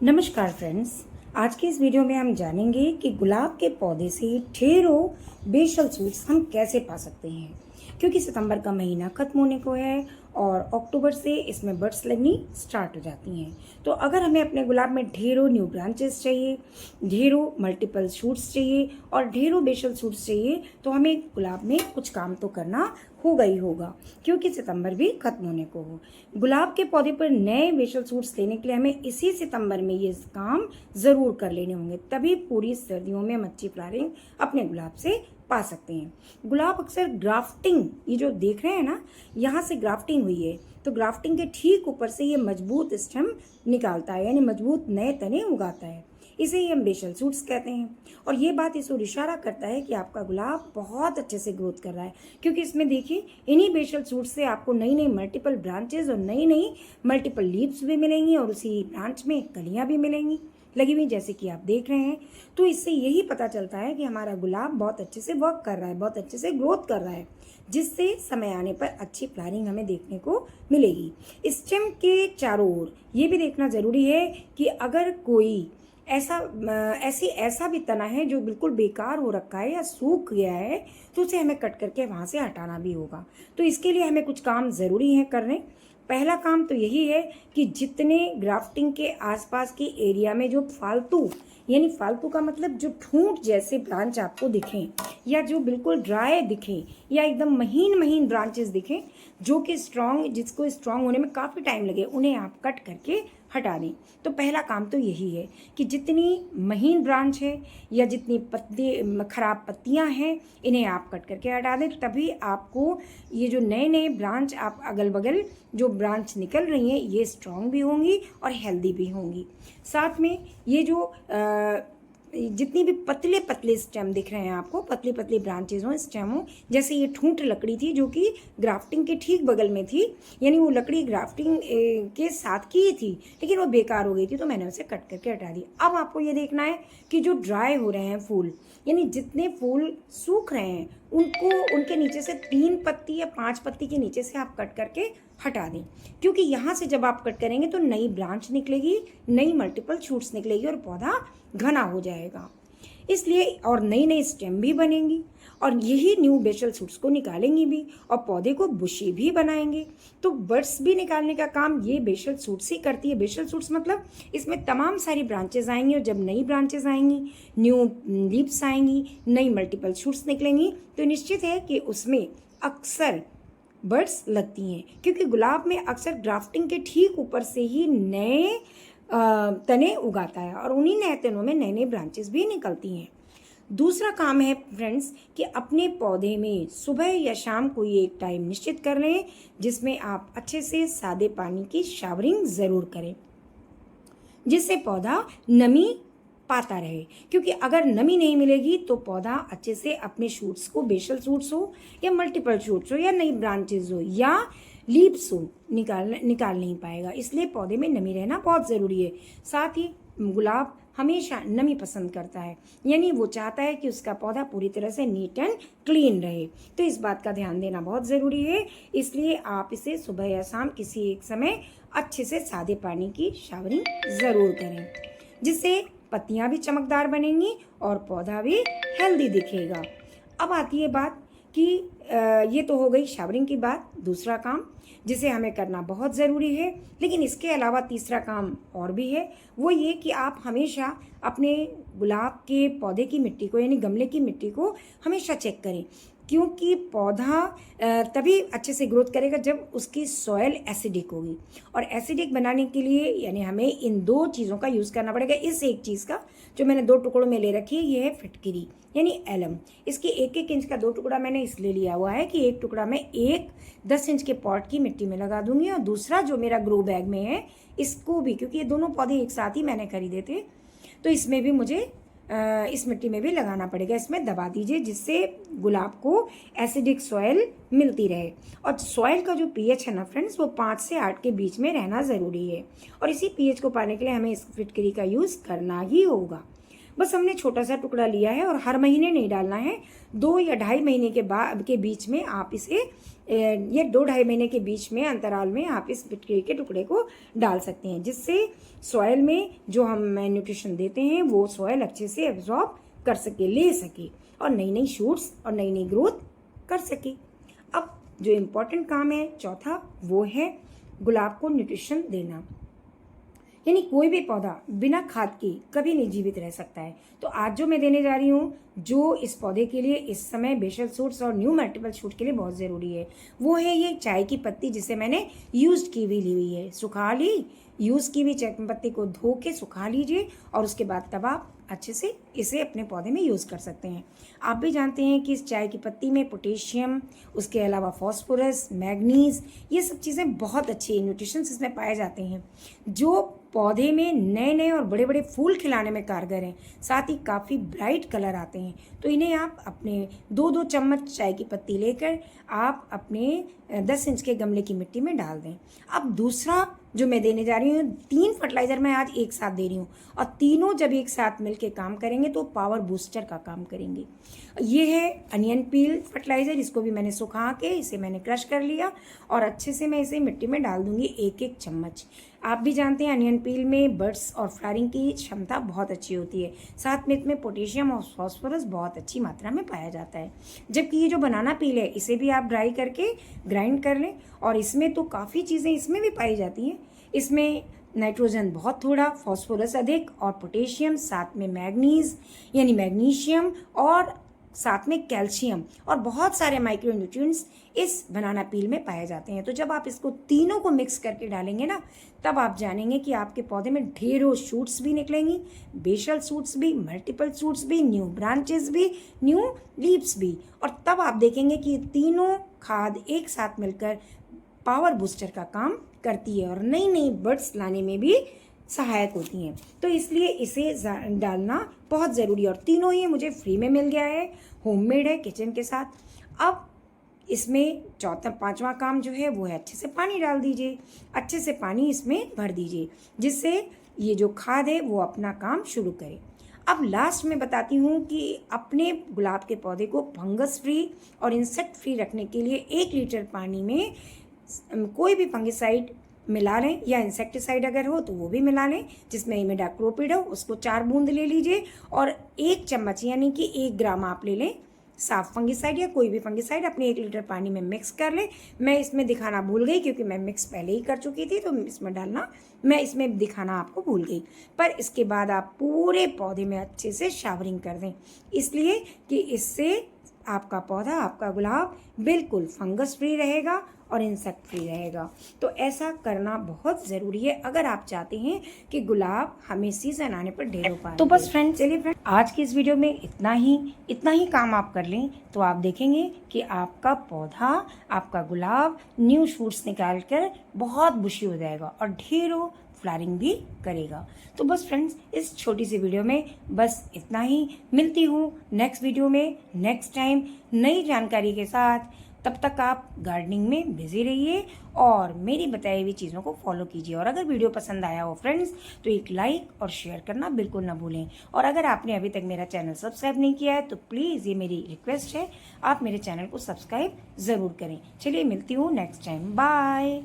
नमस्कार फ्रेंड्स। आज के इस वीडियो में हम जानेंगे कि गुलाब के पौधे से ढेरों बेशल सूट्स हम कैसे पा सकते हैं, क्योंकि सितंबर का महीना खत्म होने को है और अक्टूबर से इसमें बड्स लगनी स्टार्ट हो जाती हैं। तो अगर हमें अपने गुलाब में ढेरों न्यू ब्रांचेस चाहिए, ढेरों मल्टीपल शूट्स चाहिए और ढेरों बेशल शूट्स चाहिए, तो हमें गुलाब में कुछ काम तो करना होगा ही होगा, क्योंकि सितंबर भी खत्म होने को हो। गुलाब के पौधे पर नए बेशल सूट्स लेने के लिए हमें इसी सितंबर में ये काम ज़रूर कर लेने होंगे, तभी पूरी सर्दियों में हम अच्छी फ्लावरिंग अपने गुलाब से पा सकते हैं। गुलाब अक्सर ग्राफ्टिंग, ये जो देख रहे हैं ना, यहाँ से ग्राफ्टिंग हुई है, तो ग्राफ्टिंग के ठीक ऊपर से ये मजबूत स्टेम निकालता है, यानी मजबूत नए तने उगाता है। इसे ही हम बेशल सूट्स कहते हैं। और ये बात इस ओर इशारा करता है कि आपका गुलाब बहुत अच्छे से ग्रोथ कर रहा है, क्योंकि इसमें देखिए इन्हीं बेशल सूट्स से आपको नई नई मल्टीपल ब्रांचेज और नई नई मल्टीपल लीव्स भी मिलेंगी और उसी ब्रांच में कलियां भी मिलेंगी लगी हुई, जैसे कि आप देख रहे हैं। तो इससे यही पता चलता है कि हमारा गुलाब बहुत अच्छे से वर्क कर रहा है, बहुत अच्छे से ग्रोथ कर रहा है, जिससे समय आने पर अच्छी फ्लावरिंग हमें देखने को मिलेगी। स्टेम के चारों ओर ये भी देखना जरूरी है कि अगर कोई ऐसा भी तना है जो बिल्कुल बेकार हो रखा है या सूख गया है, तो उसे हमें कट करके वहाँ से हटाना भी होगा। तो इसके लिए हमें कुछ काम ज़रूरी हैं करने। पहला काम तो यही है कि जितने ग्राफ्टिंग के आसपास के एरिया में जो फालतू, यानी फालतू का मतलब जो ठूंठ जैसे ब्रांच आपको दिखें या जो बिल्कुल ड्राई दिखें या एकदम महीन महीन ब्रांचेस दिखें जो कि जिसको स्ट्रांग होने में काफ़ी टाइम लगे, उन्हें आप कट करके हटा दें। तो पहला काम तो यही है कि जितनी महीन ब्रांच है या जितनी खराब पत्तियां हैं, इन्हें आप कट करके हटा दें। तभी आपको ये जो नए नए ब्रांच आप अगल बगल जो ब्रांच निकल रही हैं, ये स्ट्रांग भी होंगी और हेल्दी भी होंगी। साथ में ये जो जितनी भी पतले पतले स्टेम दिख रहे हैं आपको, पतली पतली ब्रांचेज हों, स्टेम हो, जैसे ये ठूंठ लकड़ी थी जो कि ग्राफ्टिंग के ठीक बगल में थी, यानी वो लकड़ी ग्राफ्टिंग के साथ की थी, लेकिन वो बेकार हो गई थी, तो मैंने उसे कट करके हटा दी। अब आपको ये देखना है कि जो ड्राई हो रहे हैं फूल, यानी जितने फूल सूख रहे हैं, उनके नीचे से 3 पत्ती या 5 पत्ती के नीचे से आप कट करके हटा दें, क्योंकि यहाँ से जब आप कट करेंगे तो नई ब्रांच निकलेगी, नई मल्टीपल शूट्स निकलेगी और पौधा घना हो जाएगा। इसलिए और नई नई स्टेम भी बनेंगी और यही न्यू बेशल शूट्स को निकालेंगी भी और पौधे को बुशी भी बनाएंगे। तो बड्स भी निकालने का काम ये बेशल शूट्स ही करती है। बेशल शूट्स मतलब इसमें तमाम सारी ब्रांचेज आएंगी और जब नई ब्रांचेज आएंगी, न्यू लीव्स आएंगी, नई मल्टीपल शूट्स निकलेंगी, तो निश्चित है कि उसमें अक्सर बड्स लगती हैं, क्योंकि गुलाब में अक्सर ग्राफ्टिंग के ठीक ऊपर से ही नए तने उगाता है और उन्हीं नए तनों में नए नए ब्रांचेस भी निकलती हैं। दूसरा काम है फ्रेंड्स कि अपने पौधे में सुबह या शाम को ये एक टाइम निश्चित कर लें जिसमें आप अच्छे से सादे पानी की शावरिंग ज़रूर करें, जिससे पौधा नमी पाता रहे। क्योंकि अगर नमी नहीं मिलेगी तो पौधा अच्छे से अपने शूट्स को, बेशल शूट्स हो या मल्टीपल शूट्स हो या नई ब्रांचेज हो या लीव्स हो, निकाल नहीं पाएगा। इसलिए पौधे में नमी रहना बहुत ज़रूरी है। साथ ही गुलाब हमेशा नमी पसंद करता है, यानी वो चाहता है कि उसका पौधा पूरी तरह से नीट एंड क्लीन रहे। तो इस बात का ध्यान देना बहुत ज़रूरी है। इसलिए आप इसे सुबह या शाम किसी एक समय अच्छे से सादे पानी की शावरिंग ज़रूर करें, जिससे पत्तियां भी चमकदार बनेंगी और पौधा भी हेल्दी दिखेगा। अब आती है बात कि ये तो हो गई शावरिंग की बात। दूसरा काम जिसे हमें करना बहुत ज़रूरी है, लेकिन इसके अलावा तीसरा काम और भी है, वो ये कि आप हमेशा अपने गुलाब के पौधे की मिट्टी को, यानी गमले की मिट्टी को हमेशा चेक करें, क्योंकि पौधा तभी अच्छे से ग्रोथ करेगा जब उसकी सॉयल एसिडिक होगी। और एसिडिक बनाने के लिए यानी हमें इन 2 चीज़ों का यूज़ करना पड़ेगा। इस एक चीज़ का जो मैंने 2 टुकड़ों में ले रखी है, ये है फिटकिरी यानी एलम। इसकी 1-1 इंच का 2 टुकड़ा मैंने इसलिए लिया हुआ है कि एक टुकड़ा मैं एक 10 इंच के पॉट की मिट्टी में लगा दूंगी और दूसरा जो मेरा ग्रो बैग में है इसको भी, क्योंकि ये दोनों पौधे एक साथ ही मैंने खरीदे थे, तो इसमें भी मुझे इस मिट्टी में भी लगाना पड़ेगा। इसमें दबा दीजिए जिससे गुलाब को एसिडिक सॉइल मिलती रहे। और सॉइल का जो पीएच है ना फ्रेंड्स, वो 5 से 8 के बीच में रहना ज़रूरी है और इसी पीएच को पाने के लिए हमें इस फिटकरी का यूज़ करना ही होगा। बस हमने छोटा सा टुकड़ा लिया है और हर महीने नहीं डालना है। 2 या 2.5 महीने के बीच में आप इसे ये 2-2.5 महीने के बीच में अंतराल में आप इस बिटकी के टुकड़े को डाल सकते हैं, जिससे सॉइल में जो हम न्यूट्रिशन देते हैं वो सॉइल अच्छे से एब्जॉर्ब कर सके, ले सके और नई नई शूट्स और नई नई ग्रोथ कर सके। अब जो इम्पोर्टेंट काम है चौथा, वो है गुलाब को न्यूट्रिशन देना। यानी कोई भी पौधा बिना खाद के कभी नहीं जीवित रह सकता है। तो आज जो मैं देने जा रही हूँ, जो इस पौधे के लिए इस समय बेसल शूट्स और न्यू मल्टीपल शूट के लिए बहुत ज़रूरी है, वो है ये चाय की पत्ती, जिसे मैंने यूज्ड की हुई ली हुई है। सुखा ली, यूज़ की हुई चाय की पत्ती को धो के सुखा लीजिए और उसके बाद तब आप अच्छे से इसे अपने पौधे में यूज़ कर सकते हैं। आप भी जानते हैं कि इस चाय की पत्ती में पोटेशियम, उसके अलावा फॉस्फोरस, मैग्नीज, ये सब चीज़ें बहुत अच्छी न्यूट्रिशंस इसमें पाए जाते हैं, जो पौधे में नए नए और बड़े बड़े फूल खिलाने में कारगर हैं। साथ ही काफ़ी ब्राइट कलर आते हैं। तो इन्हें आप अपने 2-2 चम्मच चाय की पत्ती लेकर आप अपने 10 इंच के गमले की मिट्टी में डाल दें। अब दूसरा जो मैं देने जा रही हूँ, 3 फर्टिलाइज़र मैं आज एक साथ दे रही हूँ और तीनों जब एक साथ मिलके काम करेंगे तो पावर बूस्टर का काम करेंगे। ये है अनियन पील फर्टिलाइज़र, इसको भी मैंने सुखा के इसे मैंने क्रश कर लिया और अच्छे से मैं इसे मिट्टी में डाल दूंगी 1-1 चम्मच। आप भी जानते हैं अनियन पील में बड्स और फ्लावरिंग की क्षमता बहुत अच्छी होती है। साथ में इसमें पोटेशियम और फॉस्फोरस बहुत अच्छी मात्रा में पाया जाता है। जबकि ये जो बनाना पील है, इसे भी आप ड्राई करके ग्राइंड कर लें और इसमें तो काफ़ी चीज़ें इसमें भी पाई जाती हैं। इसमें नाइट्रोजन बहुत थोड़ा, फॉस्फोरस अधिक और पोटेशियम, साथ में मैग्नीज यानी मैग्नीशियम और साथ में कैल्शियम और बहुत सारे माइक्रो न्यूट्रिएंट्स इस बनाना पील में पाए जाते हैं। तो जब आप इसको तीनों को मिक्स करके डालेंगे ना, तब आप जानेंगे कि आपके पौधे में ढेरों शूट्स भी निकलेंगी, बेसल शूट्स भी, मल्टीपल शूट्स भी, न्यू ब्रांचेस भी, न्यू लीव्स भी। और तब आप देखेंगे कि तीनों खाद एक साथ मिलकर पावर बूस्टर का काम करती है और नई नई बर्ड्स लाने में भी सहायक होती हैं। तो इसलिए इसे डालना बहुत ज़रूरी है और तीनों ही मुझे फ्री में मिल गया है, होममेड है किचन के साथ। अब इसमें पांचवा काम जो है वो है अच्छे से पानी डाल दीजिए, अच्छे से पानी इसमें भर दीजिए, जिससे ये जो खाद है वो अपना काम शुरू करे। अब लास्ट में बताती हूँ कि अपने गुलाब के पौधे को फंगस फ्री और इंसेक्ट फ्री रखने के लिए 1 लीटर पानी में कोई भी फंगिसाइड मिला लें या इंसेक्टिसाइड अगर हो तो वो भी मिला लें, जिसमें इमिडाक्लोपिड हो, उसको 4 बूंद ले लीजिए और 1 चम्मच यानी कि 1 ग्राम आप ले लें साफ फंगिसाइड या कोई भी फंगिसाइड अपने 1 लीटर पानी में मिक्स कर लें। मैं इसमें दिखाना भूल गई क्योंकि मैं मिक्स पहले ही कर चुकी थी, तो इसमें डालना मैं इसमें दिखाना आपको भूल गई। पर इसके बाद आप पूरे पौधे में अच्छे से शावरिंग कर दें, इसलिए कि इससे आपका पौधा, आपका गुलाब बिल्कुल फंगस फ्री रहेगा और इंसेक्ट फ्री रहेगा। तो ऐसा करना बहुत ज़रूरी है अगर आप चाहते हैं कि गुलाब हमें सीजन आने पर ढेरों पाए। तो बस फ्रेंड्स, चलिए फ्रेंड्स, आज की इस वीडियो में इतना ही काम आप कर लें तो आप देखेंगे कि आपका पौधा, आपका गुलाब न्यू शूट्स निकाल कर बहुत बुशी हो जाएगा और ढेरों फ्लावरिंग भी करेगा। तो बस फ्रेंड्स, इस छोटी सी वीडियो में बस इतना ही। मिलती हूँ नेक्स्ट वीडियो में नेक्स्ट टाइम नई जानकारी के साथ। तब तक आप गार्डनिंग में बिजी रहिए और मेरी बताई हुई चीज़ों को फॉलो कीजिए। और अगर वीडियो पसंद आया हो फ्रेंड्स तो एक लाइक और शेयर करना बिल्कुल ना भूलें। और अगर आपने अभी तक मेरा चैनल सब्सक्राइब नहीं किया है तो प्लीज़, ये मेरी रिक्वेस्ट है, आप मेरे चैनल को सब्सक्राइब ज़रूर करें। चलिए मिलती हूँ नेक्स्ट टाइम, बाय।